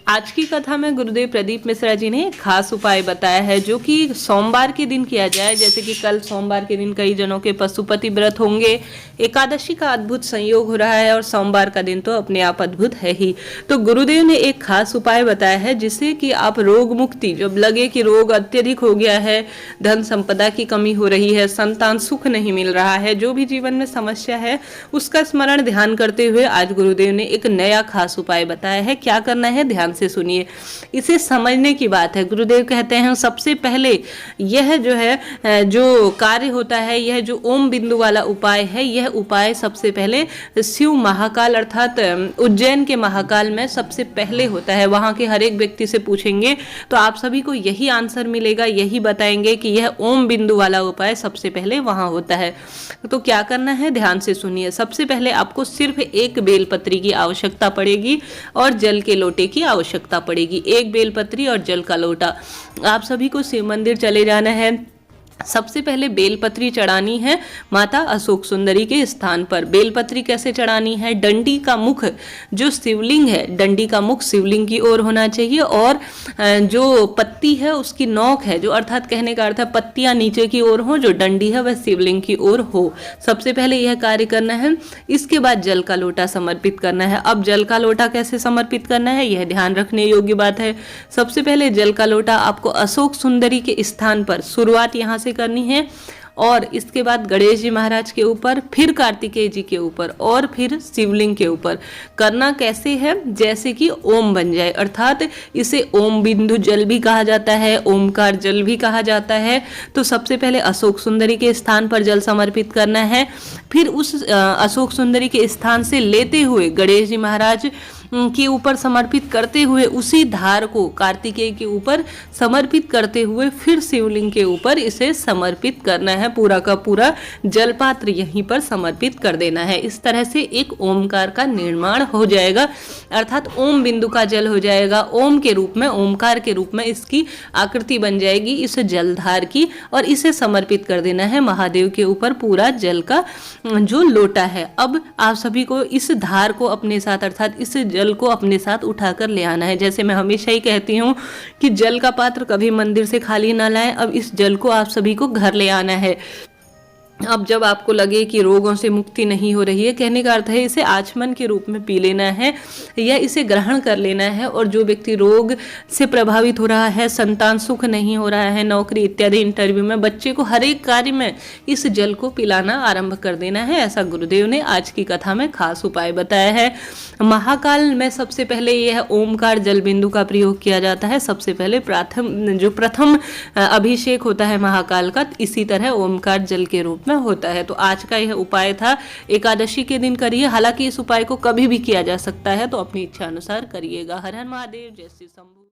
आज की कथा में गुरुदेव प्रदीप मिश्रा जी ने एक खास उपाय बताया है जो कि सोमवार के दिन किया जाए। जैसे कि कल सोमवार के दिन कई जनों के पशुपति व्रत होंगे, एकादशी का अद्भुत संयोग हो रहा है और सोमवार का दिन तो अपने आप अद्भुत है ही। तो गुरुदेव ने एक खास उपाय बताया है जिससे कि आप रोग मुक्ति, जब लगे कि रोग अत्यधिक हो गया है, धन संपदा की कमी हो रही है, संतान सुख नहीं मिल रहा है, जो भी जीवन में समस्या है उसका स्मरण ध्यान करते हुए आज गुरुदेव ने एक नया खास उपाय बताया है। क्या करना है, ध्यान से सुनिए। इसे समझने की बात है। गुरुदेव कहते हैं सबसे पहले यह जो है जो कार्य होता है, यह जो ओम बिंदु वाला उपाय है, यह उपाय सबसे पहले शिव महाकाल अर्थात उज्जैन के महाकाल में सबसे पहले होता है। वहां के हर एक व्यक्ति से पूछेंगे तो आप सभी को यही आंसर मिलेगा, यही बताएंगे कि यह ओम बिंदु वाला उपाय सबसे पहले वहां होता है। तो क्या करना है, ध्यान से सुनिए। सबसे पहले आपको सिर्फ एक बेलपत्री की आवश्यकता पड़ेगी और जल के लोटे की आवश्यकता पड़ेगी। एक बेलपत्री और जल का लोटा। आप सभी को शिव मंदिर चले जाना है। सबसे पहले बेलपत्री चढ़ानी है माता अशोक सुंदरी के स्थान पर। बेलपत्री कैसे चढ़ानी है, डंडी का मुख जो शिवलिंग है, डंडी का मुख शिवलिंग की ओर होना चाहिए और जो पत्ती है उसकी नोक है, जो अर्थात कहने का अर्थ है पत्तियां नीचे की ओर हो, जो डंडी है वह शिवलिंग की ओर हो। सबसे पहले यह कार्य करना है। इसके बाद जल का लोटा समर्पित करना है। अब जल का लोटा कैसे समर्पित करना है, यह ध्यान रखने योग्य बात है। सबसे पहले जल का लोटा आपको अशोक सुंदरी के स्थान पर, शुरुआत यहाँ से करनी है और इसके बाद गणेश जी महाराज के ऊपर, फिर कार्तिकेय जी के ऊपर और फिर शिवलिंग के ऊपर। करना कैसे है, जैसे कि ओम बन जाए, अर्थात इसे ओम बिंदु जल भी कहा जाता है, ओमकार जल भी कहा जाता है। तो सबसे पहले अशोक सुंदरी के स्थान पर जल समर्पित करना है। फिर उस अशोक सुंदरी के स्थान से लेते हुए गणेश जी महाराज के ऊपर समर्पित करते हुए, उसी धार को कार्तिकेय के ऊपर समर्पित करते हुए फिर शिवलिंग के ऊपर इसे समर्पित करना है। पूरा का पूरा जलपात्र यहीं पर समर्पित कर देना है। इस तरह से एक ओमकार का निर्माण हो जाएगा, अर्थात ओम बिंदु का जल हो जाएगा। ओम के रूप में, ओमकार के रूप में इसकी आकृति बन जाएगी इस जलधार की, और इसे समर्पित कर देना है महादेव के ऊपर पूरा जल का जो लोटा है। अब आप सभी को इस धार को अपने साथ, अर्थात इस जल को अपने साथ उठाकर ले आना है। जैसे मैं हमेशा ही कहती हूँ कि जल का पात्र कभी मंदिर से खाली ना लाएं। अब इस जल को आप सभी को घर ले आना है। अब जब आपको लगे कि रोगों से मुक्ति नहीं हो रही है, कहने का अर्थ है इसे आचमन के रूप में पी लेना है या इसे ग्रहण कर लेना है। और जो व्यक्ति रोग से प्रभावित हो रहा है, संतान सुख नहीं हो रहा है, नौकरी इत्यादि, इंटरव्यू में, बच्चे को, हर एक कार्य में इस जल को पिलाना आरंभ कर देना है। ऐसा गुरुदेव ने आज की कथा में खास उपाय बताया है। महाकाल में सबसे पहले यह ओमकार जल बिंदु का प्रयोग किया जाता है। सबसे पहले प्रथम अभिषेक होता है महाकाल का, इसी तरह ओमकार जल के रूप में होता है। तो आज का यह उपाय था, एकादशी के दिन करिए। हालांकि इस उपाय को कभी भी किया जा सकता है, तो अपनी इच्छा अनुसार करिएगा। हर हर महादेव, जय श्री शंभू।